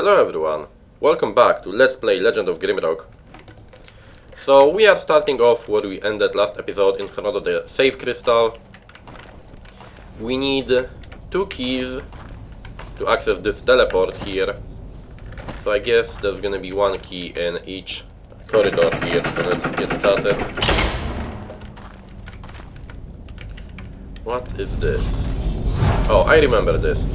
Hello everyone, welcome back to Let's Play Legend of Grimrock. So we are starting off where we ended last episode in front of the save crystal. We need 2 keys to access this teleport here. So I guess there's gonna be 1 key in each corridor here, so let's get started. What is this? Oh, I remember this.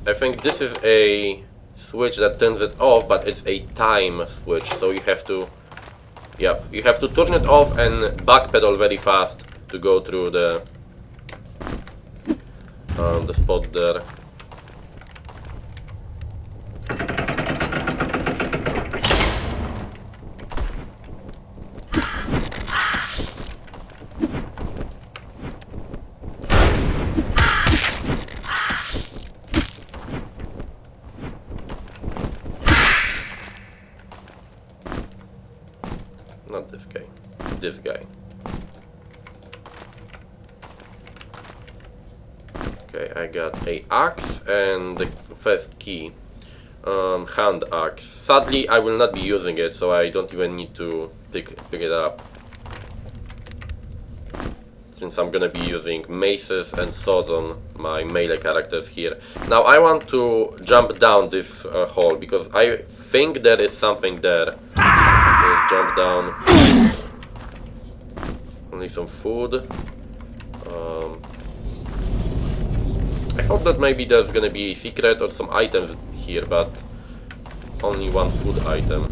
I think this is a switch that turns it off, but it's a time switch, so you have to turn it off and backpedal very fast to go through the spot there. Not this guy. This guy. Okay, I got a axe and the first key. Hand axe. Sadly, I will not be using it, so I don't even need to pick it up. Since I'm gonna be using maces and swords on my melee characters here. Now I want to jump down this hole because I think there is something there. Jump down. Only some food. I thought that maybe there's gonna be a secret or some items here, but only 1 food item.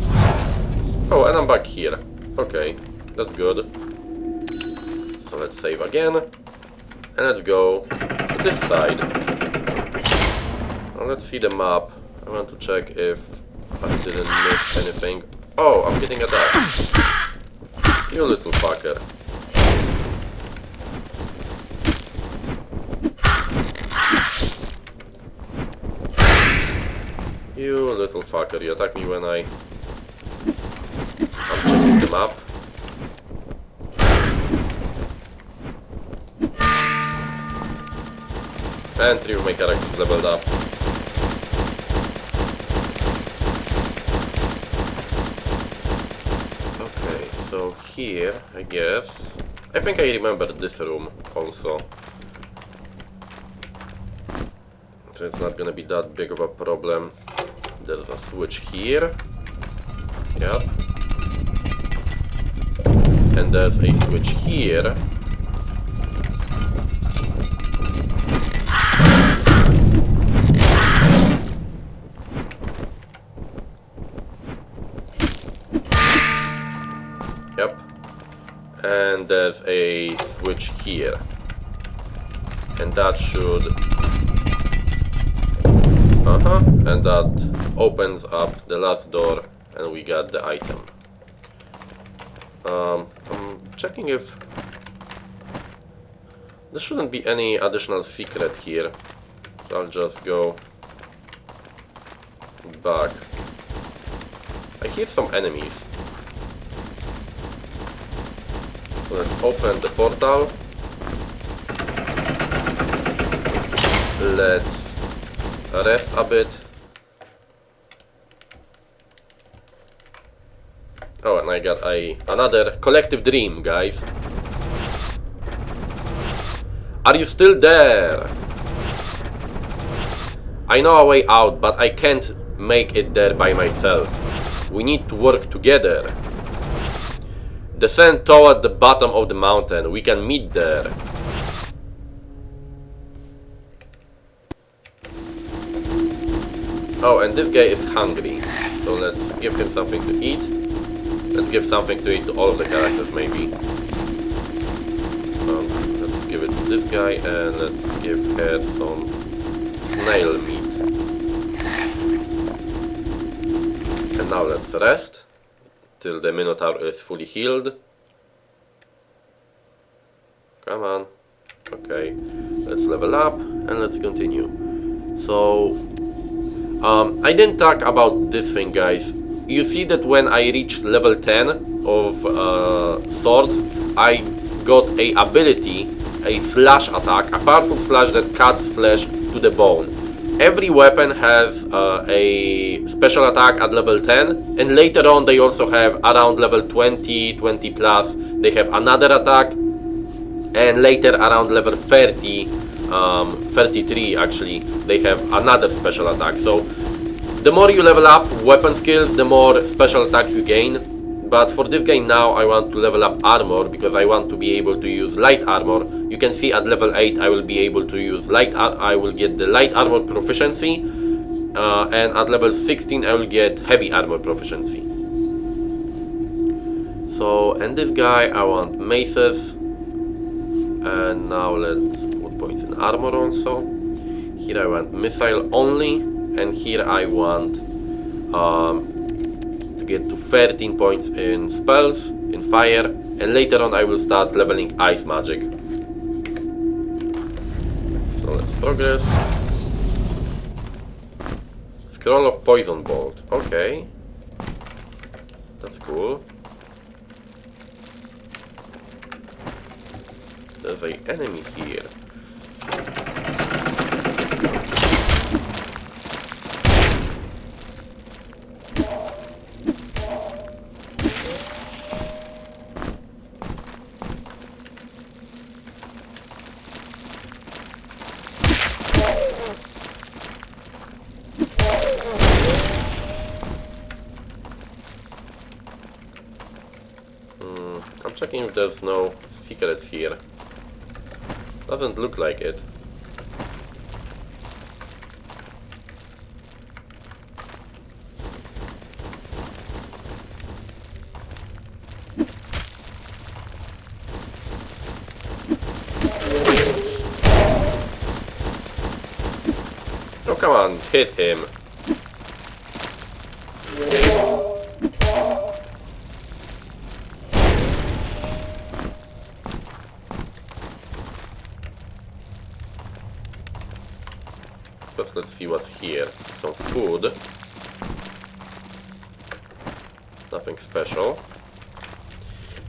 Oh, and I'm back here. Okay, that's good. So let's save again. And let's go to this side. Now let's see the map. I want to check if I didn't miss anything. Oh, I'm getting attacked. You little fucker. You little fucker, you attack me when I'm checking the map. And 3 of my characters leveled up. So here, I guess, I think I remember this room also. So it's not gonna be that big of a problem. There's a switch here. Yep. And there's a switch here. Yep. And there's a switch here. And that should... And that opens up the last door and we got the item. I'm checking if... There shouldn't be any additional secret here. So I'll just go back. I hear some enemies. Let's open the portal. Let's rest a bit. Oh, and I got another collective dream, guys. Are you still there? I know a way out, but I can't make it there by myself. We need to work together. Descend toward the bottom of the mountain. We can meet there. Oh, and this guy is hungry. So let's give him something to eat. Let's give something to eat to all of the characters, maybe. Let's give it to this guy and let's give her some snail meat. And now let's rest till the Minotaur is fully healed. Come on. Okay, let's level up and let's continue. So, I didn't talk about this thing, guys. You see that when I reached level 10 of swords, I got a ability, a slash attack, a powerful slash that cuts flesh to the bone. every weapon has a special attack at level 10, and later on they also have around level 20, 20 plus, they have another attack, and later around level 30, 33 actually, they have another special attack. So the more you level up weapon skills, the more special attacks you gain. But for this game now, I want to level up armor, because I want to be able to use light armor. You can see at level 8 I will be able to use I will get the light armor proficiency, and at level 16 I will get heavy armor proficiency. So, and this guy I want maces, and now let's put points in armor also. Here I want missile only, and here I want get to 13 points in spells, in fire, and later on I will start leveling ice magic. So let's progress. Scroll of Poison Bolt, okay. That's cool. There's an enemy here. I'm checking if there's no secrets here. Doesn't look like it. Oh, come on, hit him. Let's see what's here. Some food. Nothing special.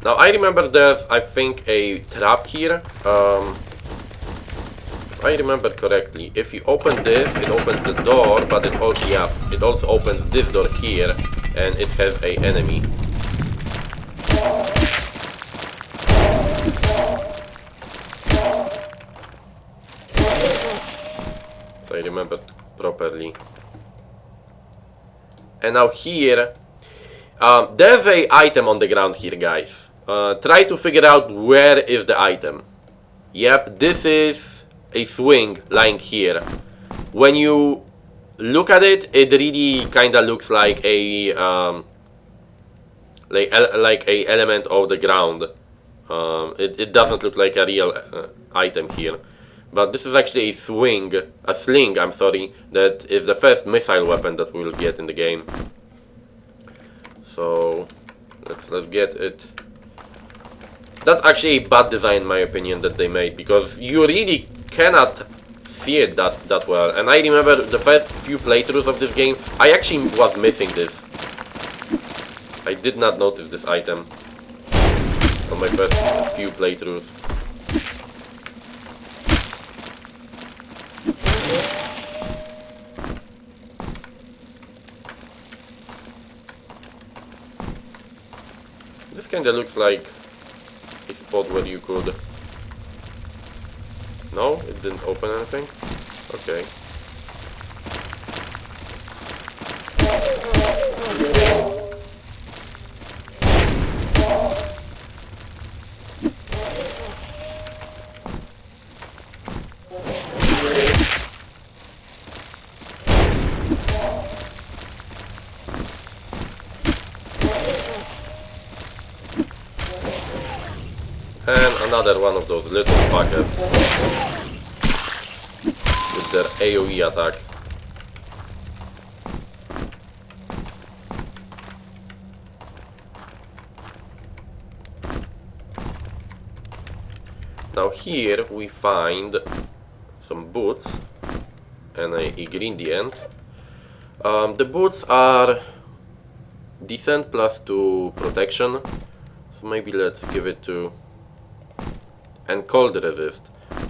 Now I remember there's, I think, a trap here. If I remember correctly, if you open this, it opens the door, but it also, yeah, it also opens this door here, and it has a enemy. I remembered properly. And now here, there's a item on the ground here, guys. Try to figure out where is the item. Yep, this is a swing lying here. When you look at it, it really kinda looks like a like a element of the ground. It doesn't look like a real item here. But this is actually a sling, I'm sorry, that is the first missile weapon that we will get in the game. So let's get it. That's actually a bad design in my opinion that they made, because you really cannot see it that well. And I remember the first few playthroughs of this game, I actually was missing this. I did not notice this item on my first few playthroughs. This kinda looks like a spot where you could... No? It didn't open anything? Okay. And another one of those little fuckers with their AoE attack. Now here we find some boots and a ingredient. The boots are decent, +2 protection, so maybe let's give it to... and cold resist,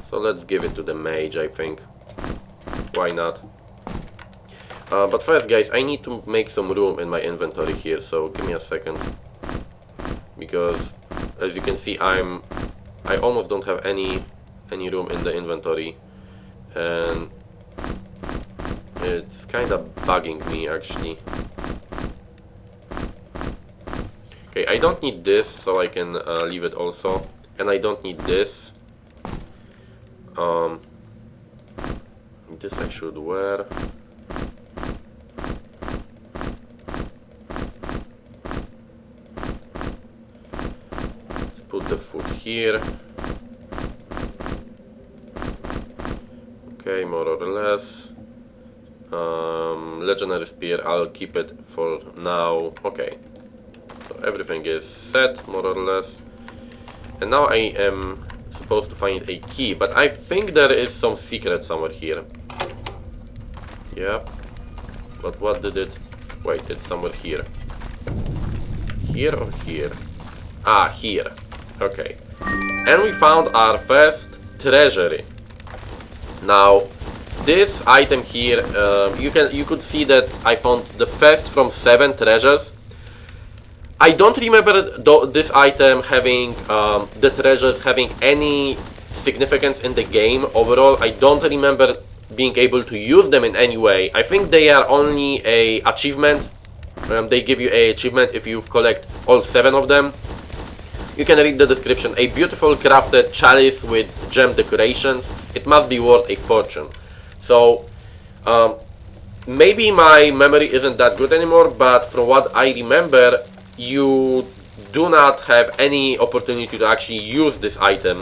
so let's give it to the mage, I think. Why not? But first, guys, I need to make some room in my inventory here, so give me a second. Because, as you can see, I almost don't have any room in the inventory. And it's kind of bugging me, actually. Okay, I don't need this, so I can leave it also. And I don't need this. This I should wear. Let's put the food here. Okay, more or less. Legendary spear, I'll keep it for now. Okay. So everything is set, more or less. And now I am supposed to find a key, but I think there is some secret somewhere here. Yeah. But what did it... Wait, it's somewhere here. Here or here? Ah, here. Okay. And we found our first treasury. Now, this item here, you could see that I found the first from 7 treasures. I don't remember this item having the treasures having any significance in the game. Overall, I don't remember being able to use them in any way. I think they are only a achievement. They give you a achievement if you collect all 7 of them. You can read the description. A beautiful crafted chalice with gem decorations. It must be worth a fortune. So, maybe my memory isn't that good anymore, but from what I remember, you do not have any opportunity to actually use this item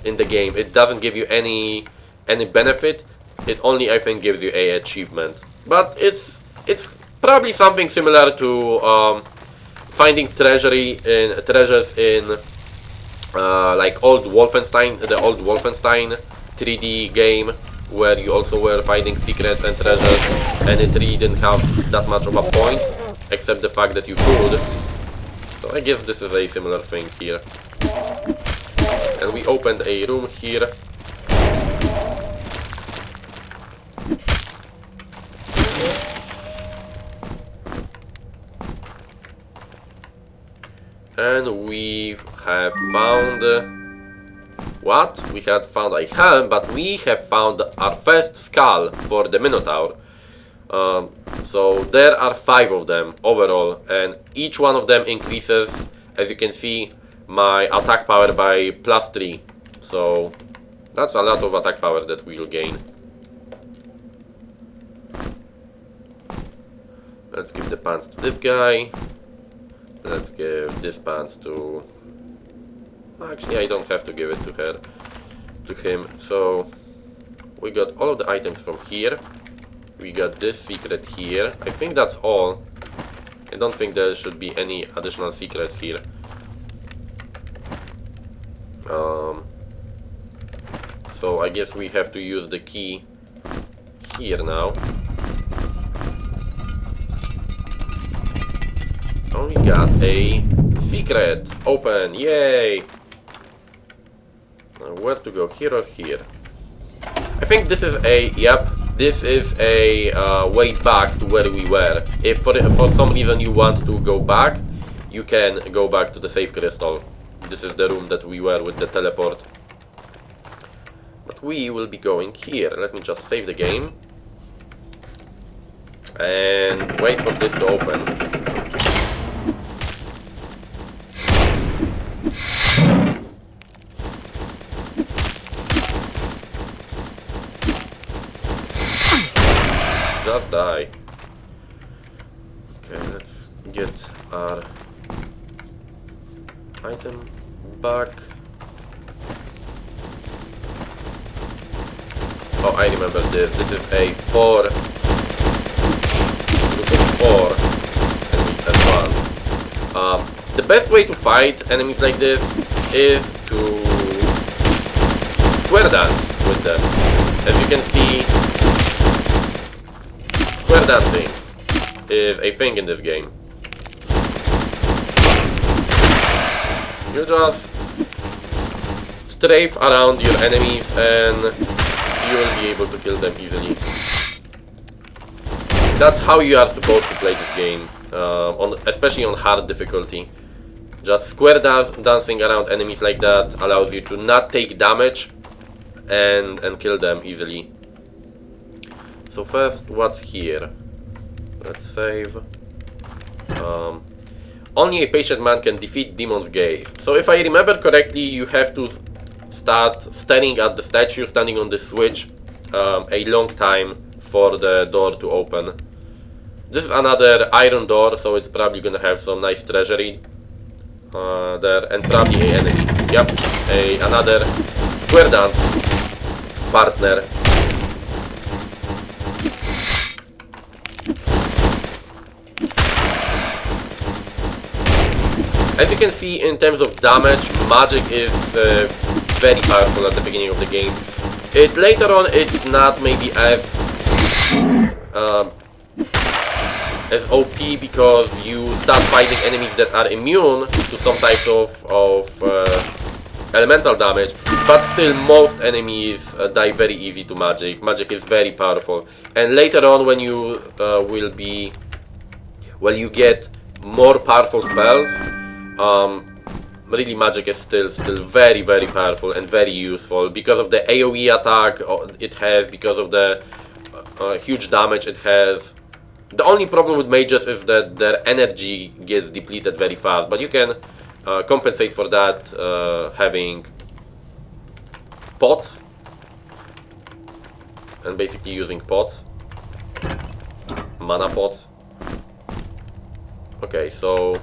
in the game. It doesn't give you any benefit. It only, I think, gives you a achievement. But it's probably something similar to finding treasures in like old Wolfenstein, the old Wolfenstein 3D game, where you also were finding secrets and treasures, and it really didn't have that much of a point, except the fact that you could. So I guess this is a similar thing here. And we opened a room here. And we have found... what? We had found a helm, but we have found our first skull for the Minotaur. So there are 5 of them overall, and each one of them increases, as you can see, my attack power by +3. So that's a lot of attack power that we'll gain. Let's give the pants to this guy. Let's give this pants to... actually, I don't have to give it to him. So we got all of the items from here. We got this secret here. I think that's all. I don't think there should be any additional secrets here. So I guess we have to use the key here now. Oh, we got a secret. Open. Yay! Now where to go? Here or here? I think this is a... yep. This is a way back to where we were. If for some reason you want to go back, you can go back to the save crystal. This is the room that we were with the teleport. But we will be going here. Let me just save the game. And wait for this to open. Just die. Okay, let's get our item back. Oh, I remember this. This is a 4 group of 4 enemies at once. The best way to fight enemies like this is to square dance with them. As you can see, square dancing is a thing in this game. You just strafe around your enemies and you will be able to kill them easily. That's how you are supposed to play this game, especially on hard difficulty. Just square dancing around enemies like that allows you to not take damage and kill them easily. So first, what's here? Let's save. Only a patient man can defeat Demon's Gaze. So if I remember correctly, you have to start staring at the statue, standing on the switch, a long time for the door to open. This is another iron door, so it's probably gonna have some nice treasury there, and probably an enemy. Yep, another square dance partner. As you can see, in terms of damage, magic is very powerful at the beginning of the game. Later on, it's not maybe as OP because you start fighting enemies that are immune to some types of elemental damage, but still most enemies die very easy to magic. Magic is very powerful, and later on when you you get more powerful spells, really magic is still very powerful and very useful because of the AoE attack it has, because of the huge damage it has. The only problem with mages is that their energy gets depleted very fast, but you can compensate for that having pots and basically using pots, mana pots. Okay, so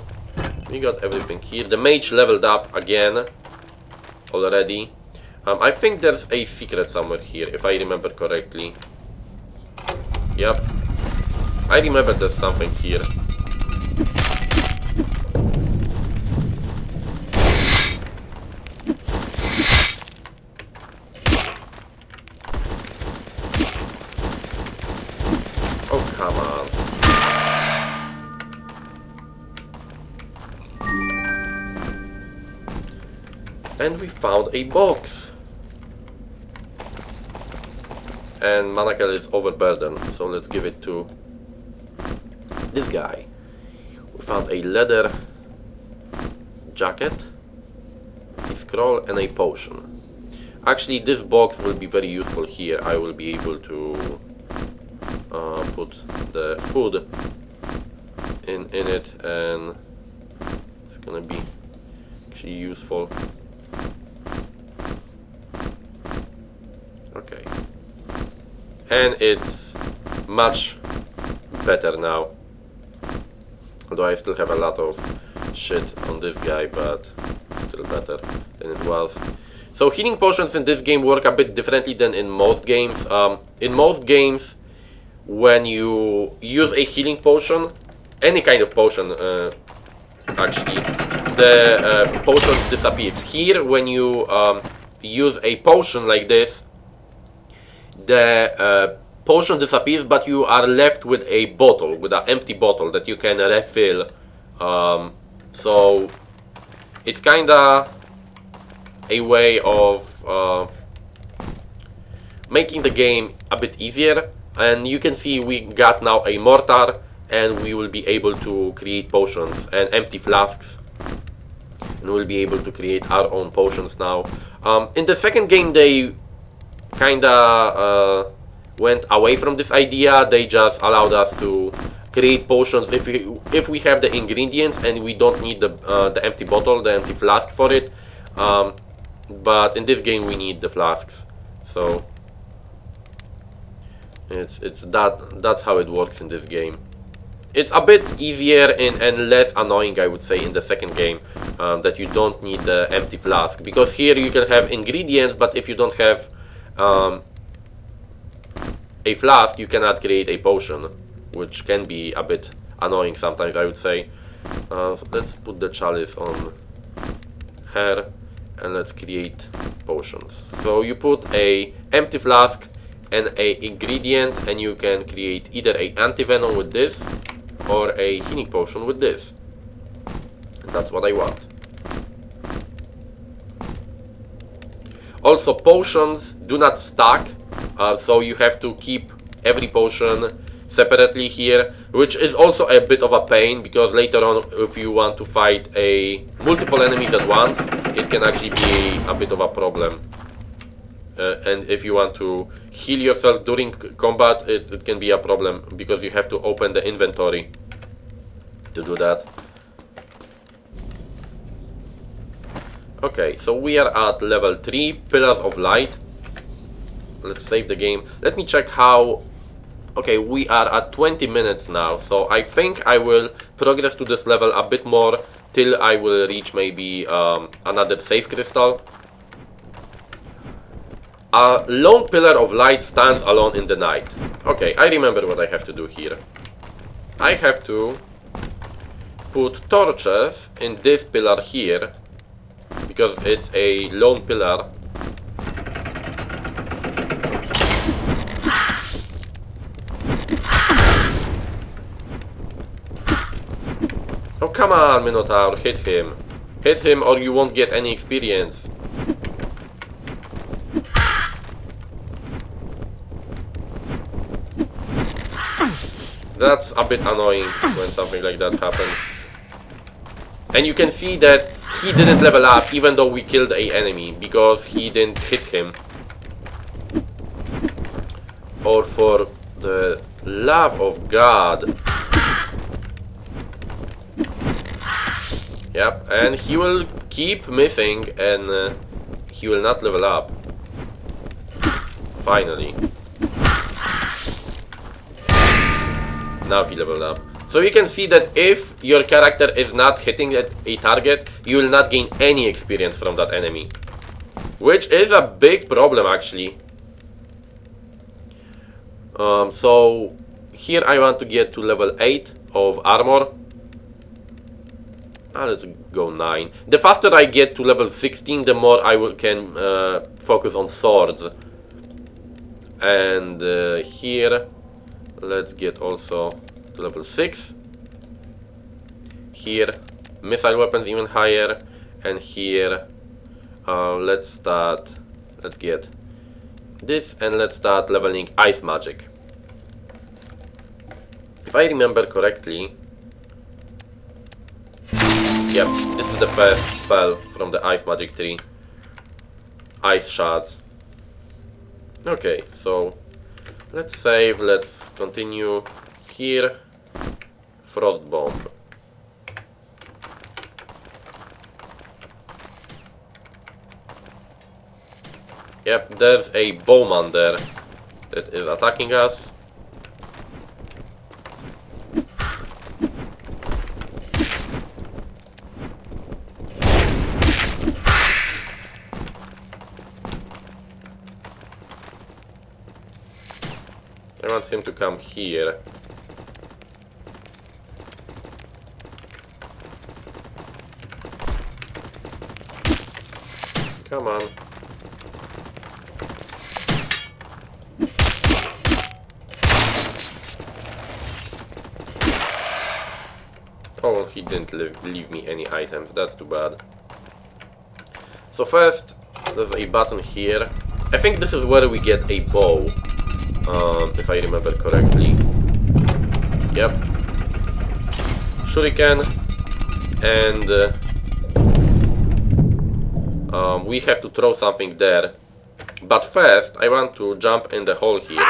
we got everything here. The mage leveled up again already. I think there's a secret somewhere here, if I remember correctly. Yep, I remember there's something here. Oh, come on. And we found a box. And Manakel is overburdened, so let's give it to this guy. We found a leather jacket, a scroll, and a potion. Actually, this box will be very useful here. I will be able to put the food in it, and it's gonna be actually useful. Okay, and it's much better now, although I still have a lot of shit on this guy, but still better than it was. So healing potions in this game work a bit differently than in most games. In most games, when you use a healing potion, any kind of potion actually, the potion disappears. Here, when you use a potion like this, the potion disappears, but you are left with a bottle, with an empty bottle that you can refill. So it's kinda a way of making the game a bit easier. And you can see we got now a mortar, and we will be able to create potions and empty flasks, and we'll be able to create our own potions now. In the second game, they kinda went away from this idea. They just allowed us to create potions if we have the ingredients and we don't need the empty bottle, the empty flask for it. But in this game we need the flasks, so that's how it works in this game. It's a bit easier and less annoying, I would say, in the second game, that you don't need the empty flask, because here you can have ingredients, but if you don't have a flask, you cannot create a potion, which can be a bit annoying sometimes, I would say. So let's put the chalice on her, and let's create potions. So you put a empty flask and a ingredient, and you can create either a anti-venom with this or a healing potion with this. And that's what I want. Also, potions do not stack, so you have to keep every potion separately here, which is also a bit of a pain, because later on, if you want to fight multiple enemies at once, it can actually be a bit of a problem. And if you want to heal yourself during combat, it can be a problem, because you have to open the inventory to do that. Okay, so we are at level 3, Pillars of Light. Let's save the game. Let me check how... Okay, we are at 20 minutes now, so I think I will progress to this level a bit more till I will reach maybe another save crystal. A lone pillar of light stands alone in the night. Okay, I remember what I have to do here. I have to put torches in this pillar here, because it's a lone pillar. Oh, come on, Minotaur, hit him. Hit him or you won't get any experience. That's a bit annoying when something like that happens. And you can see that he didn't level up even though we killed an enemy, because he didn't hit him. Or for the love of God. Yep, and he will keep missing and he will not level up. Finally. Now he leveled up. So you can see that if your character is not hitting a target, you will not gain any experience from that enemy. Which is a big problem actually. So here I want to get to level 8 of armor. Let's go 9. The faster I get to level 16, the more I can focus on swords. And here, let's get also to level 6. Here, missile weapons even higher. And here, let's get this, and let's start leveling ice magic. If I remember correctly, yep, this is the first spell from the ice magic tree. Ice shards. Okay, so let's save, let's continue. Here, frost bomb. Yep, there's a bowman there that is attacking us. I want him to come here. Come on. Oh, he didn't leave me any items. That's too bad. So first, there's a button here. I think this is where we get a bow. If I remember correctly. Yep. Shuriken. And we have to throw something there. But first, I want to jump in the hole here.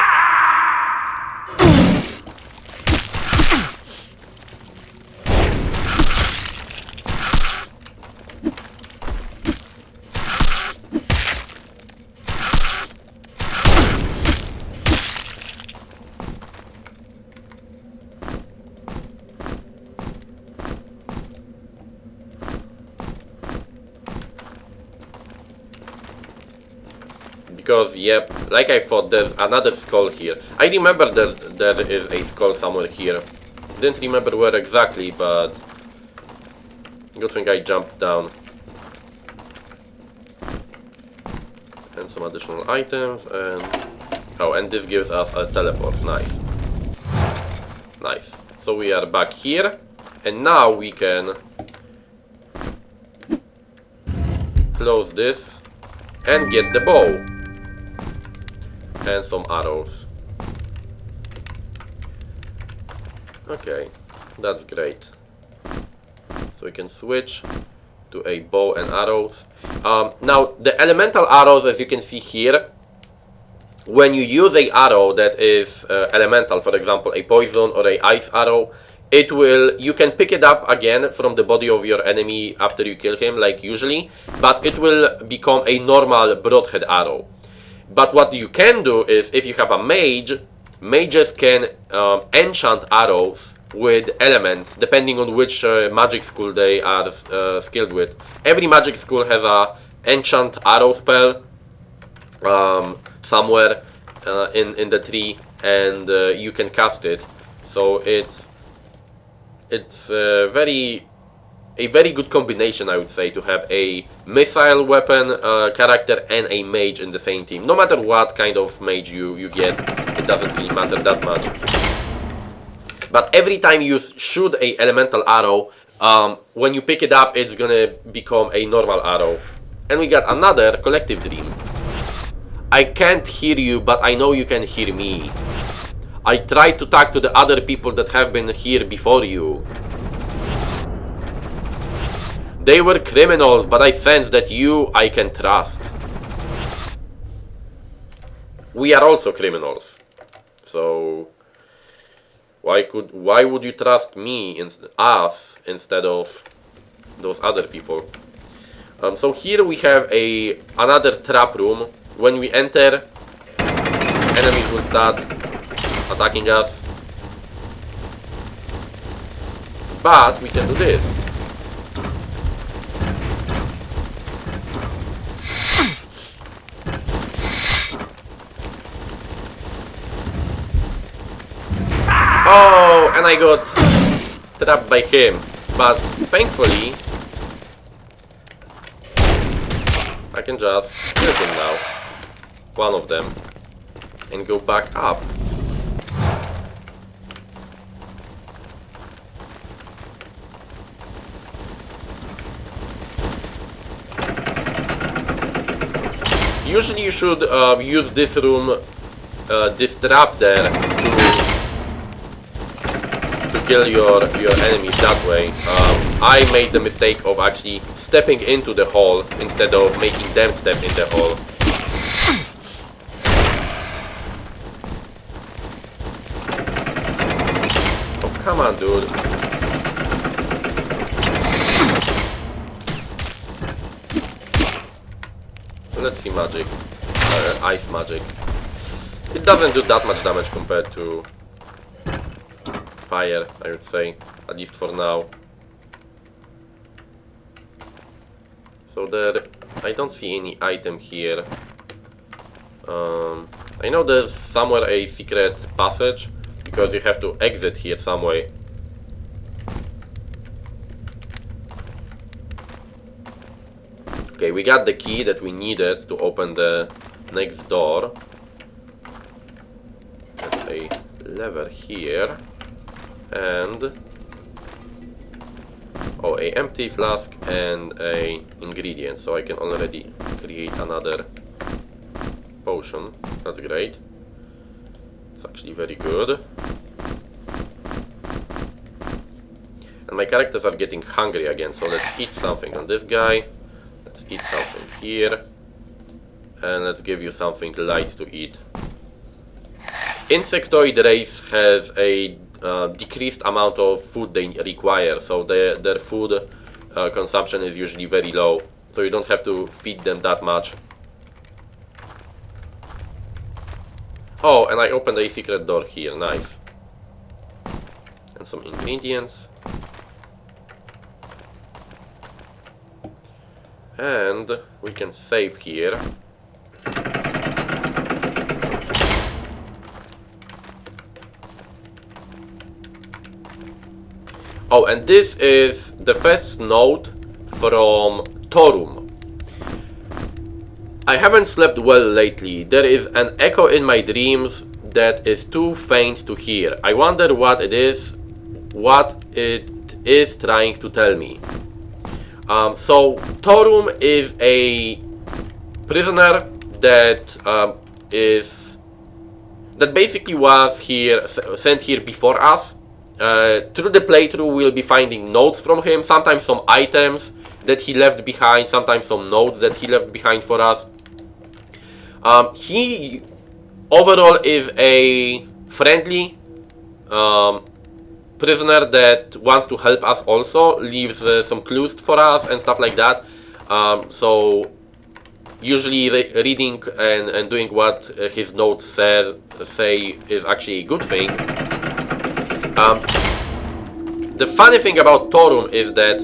Because, yep, like I thought, there's another skull here. I remember that there is a skull somewhere here. Didn't remember where exactly, but good thing I jumped down. And some additional items, and... oh, and this gives us a teleport. Nice. Nice. So we are back here, and now we can close this and get the bow. And some arrows. Okay, that's great. So we can switch to a bow and arrows. Now, the elemental arrows, as you can see here, when you use a arrow that is elemental, for example, a poison or a ice arrow, you can pick it up again from the body of your enemy after you kill him, like usually, but it will become a normal broadhead arrow. But what you can do is, if you have a mage, mages can enchant arrows with elements, depending on which magic school they are skilled with. Every magic school has a enchant arrow spell somewhere in the tree, and you can cast it. So it's a very good combination, I would say, to have a missile weapon character and a mage in the same team. No matter what kind of mage you get, it doesn't really matter that much. But every time you shoot a elemental arrow, when you pick it up, it's gonna become a normal arrow. And we got another collective dream. I can't hear you, but I know you can hear me. I tried to talk to the other people that have been here before you. They were criminals, but I sense that I can trust. We are also criminals. So why would you trust us instead of those other people? So here we have another trap room. When we enter, enemies will start attacking us. But we can do this. Oh, and I got trapped by him. But thankfully, I can just kill him now. One of them. And go back up. Usually you should use this room, this trap there, to kill your enemies that way. I made the mistake of actually stepping into the hole instead of making them step in the hole. Oh, come on, dude. Let's see magic. Ice magic. It doesn't do that much damage compared to fire, I would say, at least for now. So I don't see any item here. I know there's somewhere a secret passage, because you have to exit here some way. Okay, we got the key that we needed to open the next door. And a lever here. And a empty flask and a ingredient, so I can already create another potion. That's great. It's actually very good. And my characters are getting hungry again, so let's eat something on this guy. Let's eat something here. And let's give you something light to eat. Insectoid race has a decreased amount of food they require, so their food consumption is usually very low, so you don't have to feed them that much. Oh, and I opened a secret door here, nice. And some ingredients. And we can save here. Oh, and this is the first note from Toorum. I haven't slept well lately. There is an echo in my dreams that is too faint to hear. I wonder what it is trying to tell me. So Toorum is a prisoner that basically was sent here before us. through the playthrough we'll be finding notes from him, sometimes some items that he left behind, sometimes some notes that he left behind for us. He overall is a friendly prisoner that wants to help us also, leaves some clues for us and stuff like that. So usually reading and doing what his notes say is actually a good thing. The funny thing about Toorum is that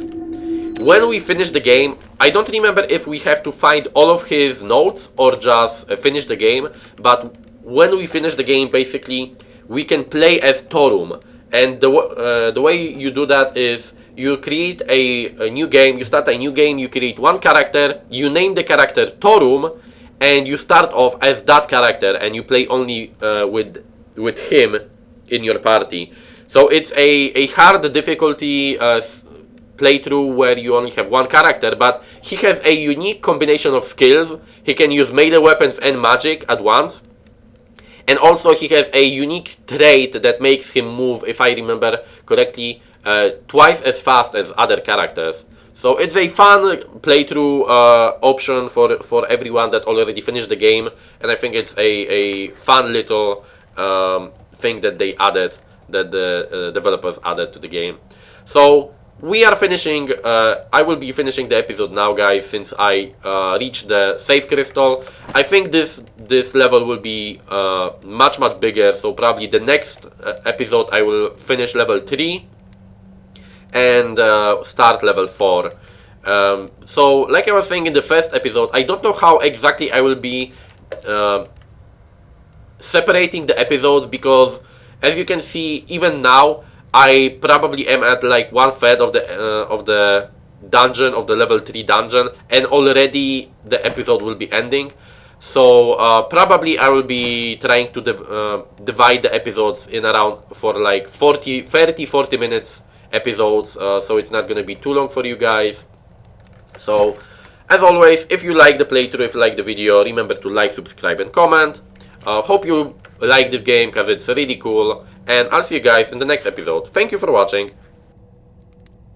when we finish the game, I don't remember if we have to find all of his notes or just finish the game, but when we finish the game, basically, we can play as Toorum. And the way you do that is you create a new game, you start a new game, you create one character, you name the character Toorum, and you start off as that character, and you play only with him in your party. So it's a hard difficulty playthrough where you only have one character, but he has a unique combination of skills. He can use melee weapons and magic at once. And also he has a unique trait that makes him move, if I remember correctly, twice as fast as other characters. So it's a fun playthrough option for everyone that already finished the game. And I think it's a fun little thing that they added, that the developers added to the game. So we are finishing, I will be finishing the episode now, guys, since I reached the save crystal. I think this level will be much bigger, so probably the next episode I will finish level 3 and start level 4. So like I was saying in the first episode, I don't know how exactly I will be separating the episodes, because as you can see, even now I probably am at like 1/3 of the dungeon, of the level 3 dungeon, and already the episode will be ending. So probably I will be trying to divide the episodes in around for like 40 minutes episodes, so it's not gonna be too long for you guys. So as always, if you like the playthrough, if you like the video, remember to like, subscribe and comment. Hope you like this game because it's really cool, and I'll see you guys in the next episode. Thank you for watching.